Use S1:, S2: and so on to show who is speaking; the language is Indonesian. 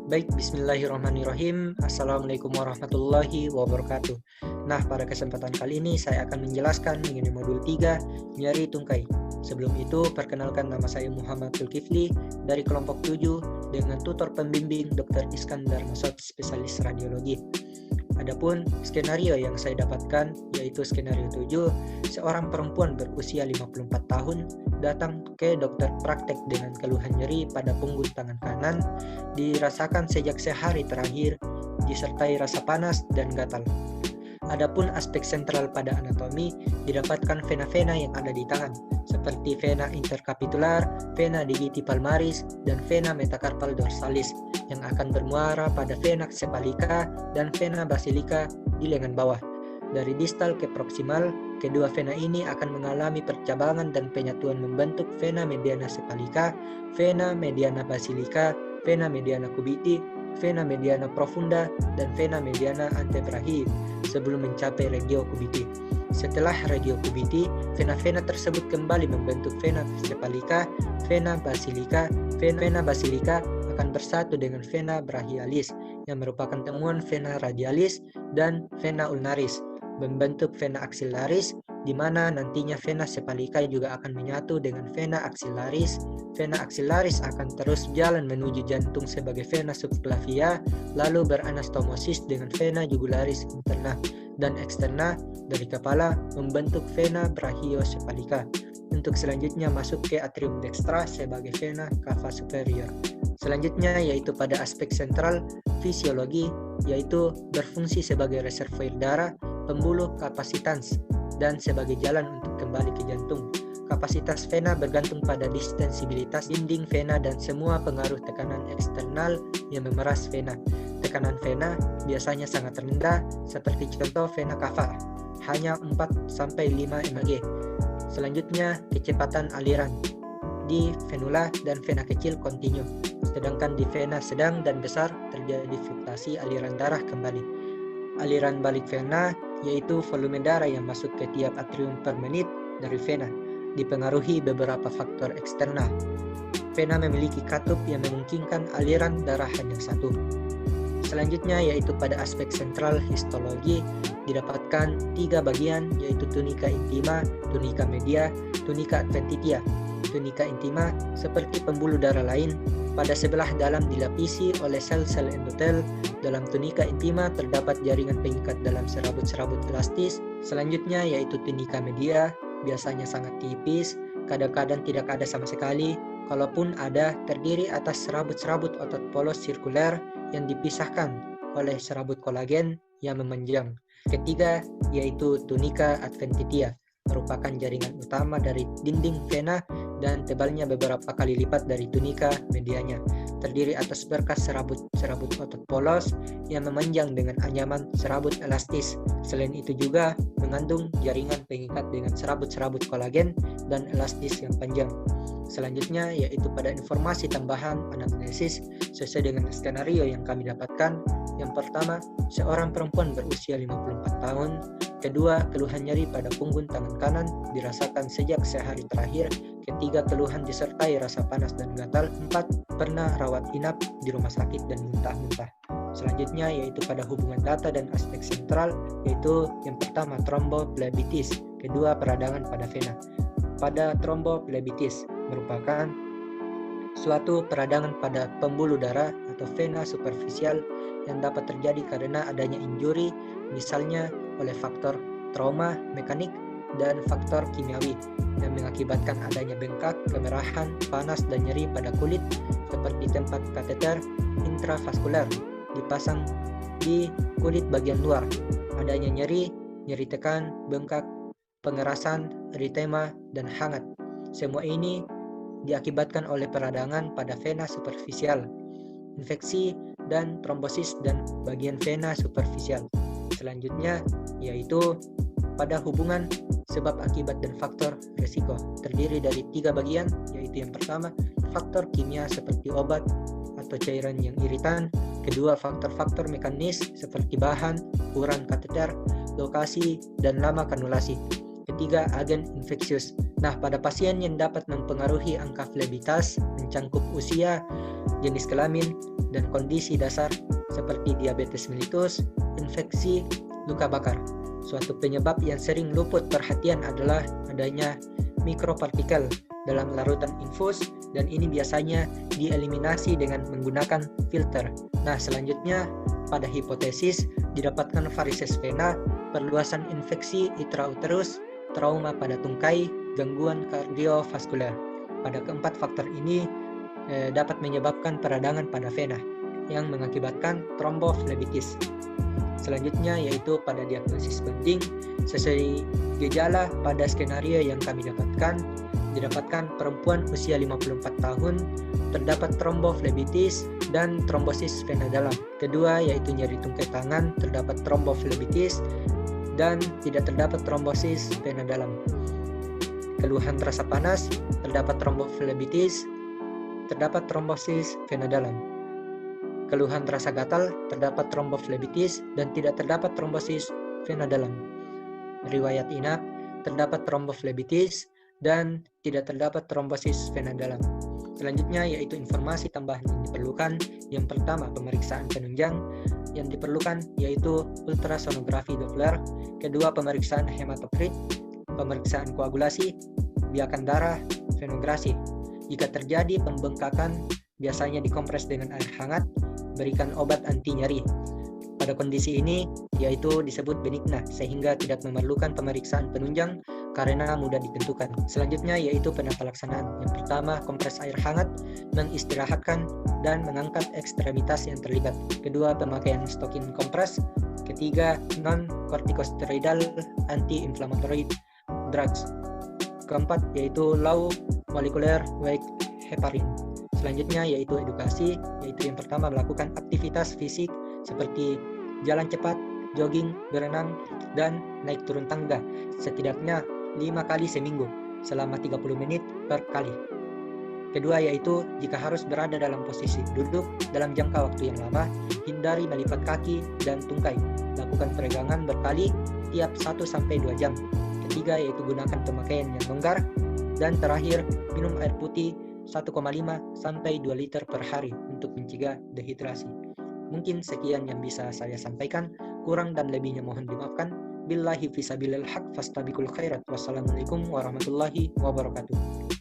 S1: Baik, bismillahirrahmanirrahim. Assalamualaikum warahmatullahi wabarakatuh. Nah, pada kesempatan kali ini saya akan menjelaskan mengenai modul 3, nyeri tungkai. Sebelum itu, perkenalkan nama saya Muhammad Zulkifli dari kelompok 7 dengan tutor pembimbing Dr. Iskandar Masud, spesialis radiologi. Adapun skenario yang saya dapatkan yaitu skenario 7, seorang perempuan berusia 54 tahun datang ke dokter praktek dengan keluhan nyeri pada punggung tangan kanan, dirasakan sejak sehari terakhir, disertai rasa panas dan gatal. Adapun aspek sentral pada anatomi, didapatkan vena-vena yang ada di tangan, seperti vena intercapitular, vena digiti palmaris, dan vena metacarpal dorsalis, yang akan bermuara pada vena cephalica dan vena basilica di lengan bawah. Dari distal ke proksimal, kedua vena ini akan mengalami percabangan dan penyatuan membentuk vena mediana cephalica, vena mediana basilica, vena mediana cubiti, vena mediana profunda, dan vena mediana antebrachiii sebelum mencapai regio cubiti. Setelah regio cubiti, vena-vena tersebut kembali membentuk vena cephalica, vena basilica. Vena basilica akan bersatu dengan vena brachialis yang merupakan temuan vena radialis dan vena ulnaris, membentuk vena axillaris, di mana nantinya vena cephalica juga akan menyatu dengan vena axillaris. Vena axillaris akan terus jalan menuju jantung sebagai vena subclavia, lalu beranastomosis dengan vena jugularis interna dan eksterna dari kepala membentuk vena brachiocephalica. Untuk selanjutnya masuk ke atrium dextra sebagai vena cava superior. Selanjutnya yaitu pada aspek sentral fisiologi, yaitu berfungsi sebagai reservoir darah, pembuluh kapasitans, dan sebagai jalan untuk kembali ke jantung. Kapasitas vena bergantung pada distensibilitas dinding vena dan semua pengaruh tekanan eksternal yang memeras vena. Tekanan vena biasanya sangat rendah, seperti contoh vena cava, hanya 4-5 mg. Selanjutnya, kecepatan aliran di venula dan vena kecil kontinu, sedangkan di vena sedang dan besar terjadi fluktuasi aliran darah kembali. Aliran balik vena yaitu volume darah yang masuk ke tiap atrium per menit dari vena, dipengaruhi beberapa faktor eksternal. Vena memiliki katup yang memungkinkan aliran darah hanya satu. Selanjutnya yaitu pada aspek sentral histologi, didapatkan 3 bagian yaitu tunica intima, tunica media, tunica adventitia. Tunica intima seperti pembuluh darah lain, pada sebelah dalam dilapisi oleh sel-sel endotel. Dalam tunica intima terdapat jaringan pengikat dalam serabut-serabut elastis. Selanjutnya yaitu tunica media, biasanya sangat tipis, kadang-kadang tidak ada sama sekali. Kalaupun ada, terdiri atas serabut-serabut otot polos sirkuler yang dipisahkan oleh serabut kolagen yang memanjang. Ketiga yaitu tunica adventitia, merupakan jaringan utama dari dinding vena dan tebalnya beberapa kali lipat dari tunica medianya. Terdiri atas berkas serabut-serabut otot polos yang memanjang dengan anyaman serabut elastis. Selain itu juga mengandung jaringan pengikat dengan serabut-serabut kolagen dan elastis yang panjang. Selanjutnya yaitu pada informasi tambahan anamnesis sesuai dengan skenario yang kami dapatkan. Yang pertama, seorang perempuan berusia 54 tahun. Kedua, keluhan nyeri pada punggung tangan kanan dirasakan sejak sehari terakhir. Ketiga, keluhan disertai rasa panas dan gatal. 4, pernah rawat inap di rumah sakit dan muntah-muntah. Selanjutnya yaitu pada hubungan data dan aspek sentral, yaitu yang pertama tromboflebitis, kedua peradangan pada vena. Pada tromboflebitis merupakan suatu peradangan pada pembuluh darah atau vena superficial yang dapat terjadi karena adanya injuri, misalnya oleh faktor trauma mekanik dan faktor kimiawi yang mengakibatkan adanya bengkak, kemerahan, panas, dan nyeri pada kulit seperti tempat kateter intravaskuler dipasang di kulit bagian luar, adanya nyeri, nyeri tekan, bengkak, pengerasan, eritema, dan hangat. Semua ini diakibatkan oleh peradangan pada vena superficial, infeksi, dan trombosis dan bagian vena superficial. Selanjutnya yaitu pada hubungan sebab akibat dan faktor resiko, terdiri dari 3 bagian, yaitu yang pertama faktor kimia seperti obat atau cairan yang iritan. Kedua, faktor-faktor mekanis seperti bahan, ukuran kateter, lokasi, dan lama kanulasi. Ketiga, agen infeksius Nah, pada pasien yang dapat mempengaruhi angka flebitas, mencangkup usia, jenis kelamin, dan kondisi dasar seperti diabetes mellitus, infeksi, luka bakar. Suatu penyebab yang sering luput perhatian adalah adanya mikropartikel dalam larutan infus, dan ini biasanya dieliminasi dengan menggunakan filter. Nah, selanjutnya pada hipotesis didapatkan varises vena, perluasan infeksi intrauterus, trauma pada tungkai, gangguan kardiovaskular. Pada keempat faktor ini dapat menyebabkan peradangan pada vena yang mengakibatkan tromboflebitis. Selanjutnya yaitu pada diagnosis penting, sesuai gejala pada skenario yang kami didapatkan perempuan usia 54 tahun, terdapat tromboflebitis dan trombosis vena dalam. Kedua yaitu nyeri tungkai tangan, terdapat tromboflebitis dan tidak terdapat trombosis vena dalam. Keluhan terasa panas, terdapat tromboflebitis, terdapat trombosis vena dalam. Keluhan terasa gatal, terdapat tromboflebitis dan tidak terdapat trombosis vena dalam. Riwayat inap, terdapat tromboflebitis dan tidak terdapat trombosis vena dalam. Selanjutnya yaitu informasi tambahan yang diperlukan. Yang pertama, pemeriksaan penunjang yang diperlukan yaitu ultrasonografi Doppler. Kedua, pemeriksaan hematokrit, pemeriksaan koagulasi, biakan darah, venograsi. Jika terjadi pembengkakan, biasanya dikompres dengan air hangat, berikan obat anti nyeri. Pada kondisi ini yaitu disebut benigna sehingga tidak memerlukan pemeriksaan penunjang karena mudah ditentukan. Selanjutnya yaitu penata laksanaan. Yang pertama, kompres air hangat, mengistirahatkan dan mengangkat ekstremitas yang terlibat. Kedua, pemakaian stokin kompres. Ketiga, non-kortikosteroidal anti-inflammatory drugs. Keempat yaitu low molecular weight heparin. Selanjutnya yaitu edukasi, yaitu yang pertama melakukan aktivitas fisik seperti jalan cepat, jogging, berenang, dan naik turun tangga setidaknya 5 kali seminggu selama 30 menit per kali. Kedua yaitu jika harus berada dalam posisi duduk dalam jangka waktu yang lama, hindari melipat kaki dan tungkai. Lakukan peregangan berkali tiap 1-2 jam. Ketiga yaitu gunakan pemakaian yang longgar. Dan terakhir, minum air putih 1,5 sampai 2 liter per hari untuk mencegah dehidrasi. Mungkin sekian yang bisa saya sampaikan, kurang dan lebihnya mohon dimaafkan. Billahi fisabilil haq fastabiqul khairat. Wassalamualaikum warahmatullahi wabarakatuh.